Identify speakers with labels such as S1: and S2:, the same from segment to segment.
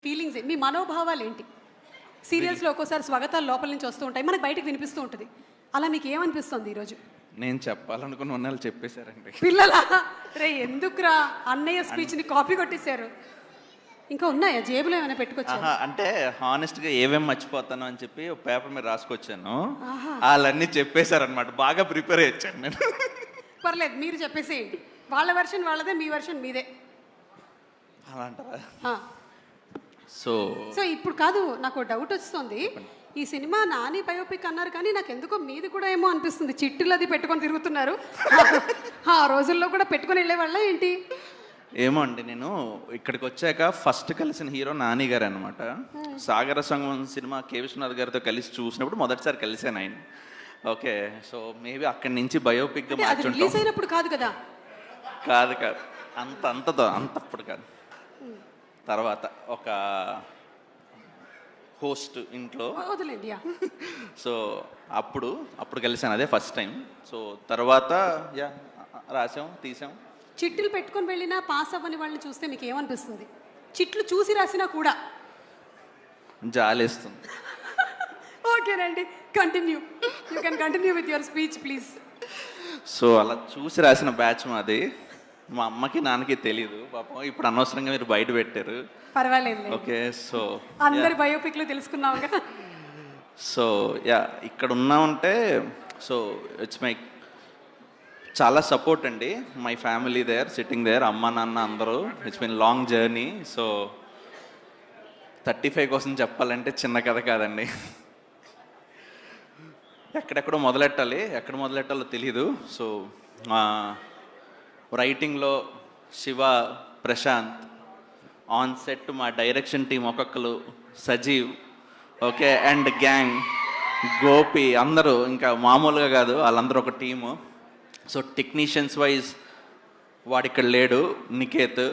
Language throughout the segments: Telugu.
S1: ఫీలింగ్స్ మీ మనోభావాలు ఏంటి? సీరియల్స్లో ఒక్కోసారి స్వాగతాలు లోపల నుంచి వస్తూ ఉంటాయి, మనకు బయటకు వినిపిస్తూ ఉంటుంది. అలా మీకు ఏమనిపిస్తుంది ఈరోజు?
S2: నేను చెప్పాలనుకున్న వాళ్ళు చెప్పేశారండి.
S1: పిల్లలా రే ఎందుకురా అన్నయ్య స్పీచ్ని కాపీ కొట్టేశారు. ఇంకా ఉన్నాయా జేబులో ఏమైనా పెట్టుకొచ్చారు?
S2: అంటే హానెస్ట్గా ఏమేమి మర్చిపోతాను అని చెప్పి ఒక పేపర్ మీద రాసుకొచ్చాను. వాళ్ళన్నీ చెప్పేశారనమాట. బాగా ప్రిపేర్ అయ్యాను నేను.
S1: పర్లేదు, మీరు చెప్పేసేయండి. వాళ్ళ వెర్షన్ వాళ్ళదే, మీ వెర్షన్ మీదే.
S2: అలా అంటారా?
S1: సో ఇప్పుడు కాదు, నాకు డౌట్ వస్తుంది. ఈ సినిమా నాని బయోపిక్ అన్నారు కానీ నాకు ఎందుకో మీది కూడా ఏమో అనిపిస్తుంది. చిట్టులు అది పెట్టుకొని తిరుగుతున్నారు. ఆ రోజుల్లో కూడా పెట్టుకొని వెళ్ళేవాళ్ళ ఏంటి?
S2: ఏమో అండి, నేను ఇక్కడికి వచ్చాక ఫస్ట్ కలిసిన హీరో నాని గారు అనమాట. సాగర సంగమం సినిమా కే విశ్వనాథ్ గారితో కలిసి చూసినప్పుడు మొదటిసారి కలిసాను ఆయన. ఓకే, సో మేబీ అక్కడి నుంచి బయోపిక్
S1: రిలీజ్ అయినప్పుడు కాదు కదా?
S2: కాదు కాదు, అంతప్పుడు కాదు. తర్వాత ఒక హోస్ట్ ఇంట్లో సో అప్పుడు కలిసాను, అదే ఫస్ట్ టైం. సో తర్వాత రాసాం, తీసాం.
S1: చిట్లు పెట్టుకొని వెళ్ళినా పాస్ అవ్వని వాళ్ళని చూస్తే మీకు ఏమనిపిస్తుంది? చిట్లు చూసి రాసినా కూడా
S2: జాలేస్తుంది.
S1: ఓకేనండి, continue. You can continue with your speech please.
S2: So అలా చూసి రాసిన బ్యాచ్ మాది. మా అమ్మకి నాన్నకి తెలియదు పాపం. ఇప్పుడు అనవసరంగా మీరు బయట పెట్టారు.
S1: పర్వాలేదు.
S2: ఓకే, సో
S1: అందరి బయోపిక్లు తెలుసుకున్నావుగా.
S2: సో ఇక్కడ ఉన్నామంటే సో ఇట్స్ మై చాలా సపోర్ట్ అండి. My family there, sitting there, అమ్మ నాన్న అందరూ. It's been long journey. So 35 కోసం చెప్పాలంటే చిన్న కథ కాదండి. ఎక్కడెక్కడో మొదలెట్టాలి, ఎక్కడ మొదలెట్టాలో తెలీదు. సో రైటింగ్లో శివ, ప్రశాంత్, ఆన్ సెట్ మా డైరెక్షన్ టీం ఒక్కొక్కరు, Sajeev, okay, and gang, Gopi, అందరూ ఇంకా మామూలుగా కాదు, వాళ్ళందరూ ఒక టీము. సో టెక్నీషియన్స్ వైజ్ వాడిక్కడ లేడు, Niketh,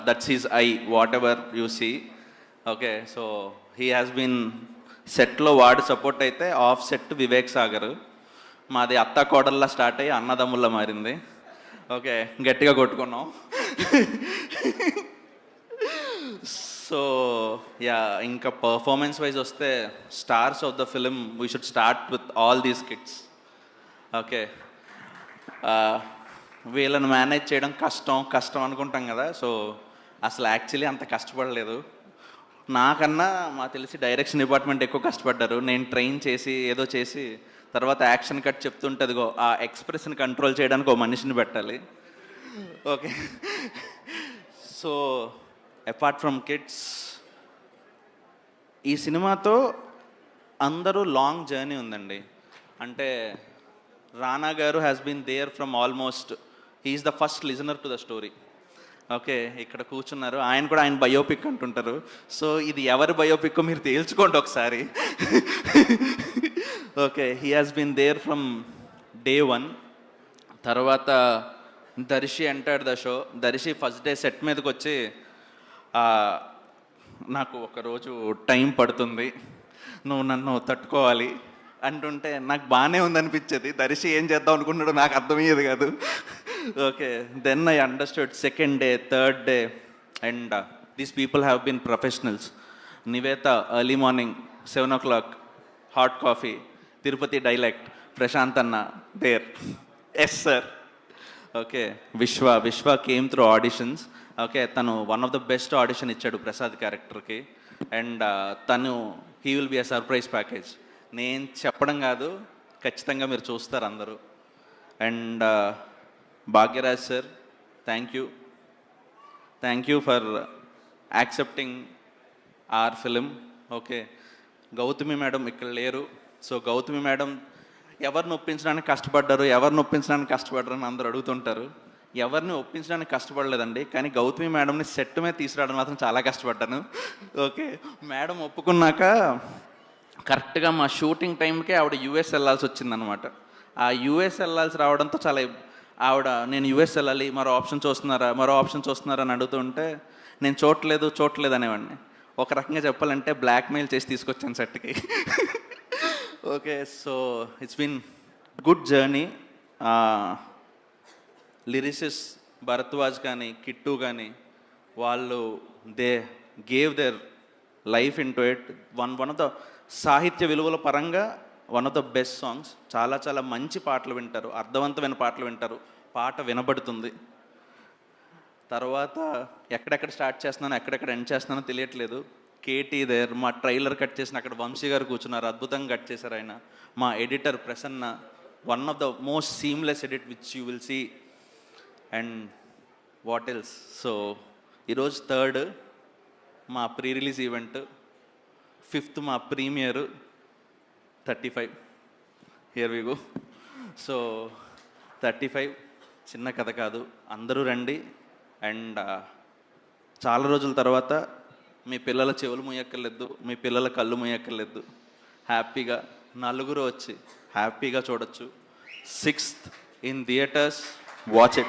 S2: that's he's I what you see. Okay, so he has been సెట్లో వాడు సపోర్ట్ అయితే, ఆఫ్ సెట్ వివేక్ సాగర్. మాది అత్త కోడల్లా స్టార్ట్ అయ్యి అన్నదమ్ముల్లా మారింది. ఓకే, గట్టిగా కొట్టుకున్నాం. సో ఇంకా పర్ఫార్మెన్స్ వైజ్ వస్తే stars of the film we should start with all these kids. Okay, వీళ్ళని మేనేజ్ చేయడం కష్టం అనుకుంటాం కదా. సో అసలు యాక్చువల్లీ అంత కష్టపడలేదు. నాకన్నా మా తెలిసి డైరెక్షన్ డిపార్ట్మెంట్ ఎక్కువ కష్టపడ్డారు. నేను ట్రైన్ చేసి ఏదో చేసి తర్వాత యాక్షన్ కట్ చెప్తుంటుందిగో ఆ ఎక్స్ప్రెషన్ కంట్రోల్ చేయడానికి ఒక మనిషిని పెట్టాలి. Okay, so apart from kids, ఈ సినిమాతో అందరూ లాంగ్ జర్నీ ఉందండి. అంటే Rana garu has been there from almost, he's the first listener to the story. Okay, ఇక్కడ కూర్చున్నారు, ఆయన కూడా ఆయన బయోపిక్ అంటుంటారు. సో ఇది ఎవరి బయోపిక్ మీరు తేల్చుకోండి ఒకసారి. Okay, he has been there from day 1. తర్వాత Darshi entered the show. Darshi first day set మీదకి వచ్చి నాకు ఒకరోజు టైం పడుతుంది, నువ్వు నన్ను తట్టుకోవాలి అంటుంటే నాకు బాగానే ఉందనిపించేది. దర్శి ఏం చేద్దాం అనుకున్నాడు నాకు అర్థమయ్యేది కాదు. Okay, then I understood. Second day, third day, and these people have been professionals. Nivetha early morning 7 o'clock hot coffee, Tirupati dialect, Prashanth అన్న there, yes sir. Okay, Vishwa came through auditions. Okay, తను one of the best audition ఇచ్చాడు ప్రసాద్ క్యారెక్టర్కి. అండ్ తను he will be a surprise package. నేను చెప్పడం కాదు, ఖచ్చితంగా మీరు చూస్తారు అందరూ. And Bhagyaraj sir, thank you for accepting our film. Okay, Gautami madam ఇక్కడ లేరు. సో గౌతమి మేడం ఎవరిని ఒప్పించడానికి కష్టపడ్డారు అని అందరూ అడుగుతుంటారు. ఎవరిని ఒప్పించడానికి కష్టపడలేదండి, కానీ గౌతమి మేడంని సెట్ మీద తీసుకురావడం మాత్రం చాలా కష్టపడ్డాను. ఓకే, మేడం ఒప్పుకున్నాక కరెక్ట్గా మా షూటింగ్ టైంకే ఆవిడ యూఎస్ వెళ్ళాల్సి వచ్చిందనమాట. ఆ యూఎస్ వెళ్ళాల్సి రావడంతో చాలా ఆవిడ, నేను యూఎస్ వెళ్ళాలి, మరో ఆప్షన్ చూస్తున్నారా అని అడుగుతుంటే నేను చూడలేదు అనేవాడిని. ఒక రకంగా చెప్పాలంటే బ్లాక్మెయిల్ చేసి తీసుకొచ్చాను సెట్కి. Okay, so it's been good journey. Lyricists Bharadwaj కానీ కిట్టు కానీ వాళ్ళు gave their life into it. One of the సాహిత్య విలువల పరంగా one of the best songs. చాలా చాలా మంచి పాటలు వింటారు, అర్థవంతమైన పాటలు వింటారు, పాట వినబడుతుంది. తర్వాత ఎక్కడెక్కడ స్టార్ట్ చేస్తున్నానో ఎక్కడెక్కడ ఎండ్ చేస్తున్నానో తెలియట్లేదు. కేటీ దేర్, మా ట్రైలర్ కట్ చేసిన అక్కడ వంశీ గారు కూర్చున్నారు, అద్భుతంగా కట్ చేశారు ఆయన. మా editor Prasanna, one of the most seamless edit which you will see. And what else. So ఈరోజు 3rd మా ప్రీ రిలీజ్ ఈవెంట్, 5th మా premiere, 35 here we go. So 35 చిన్న కథ కాదు, అందరూ రండి. అండ్ చాలా రోజుల తర్వాత మీ పిల్లల చెవులు మూయక్కర్లేదు, మీ పిల్లల కళ్ళు మూయక్కర్లేదు, హ్యాపీగా నలుగురు వచ్చి హ్యాపీగా చూడొచ్చు. 6th in theatres, watch it.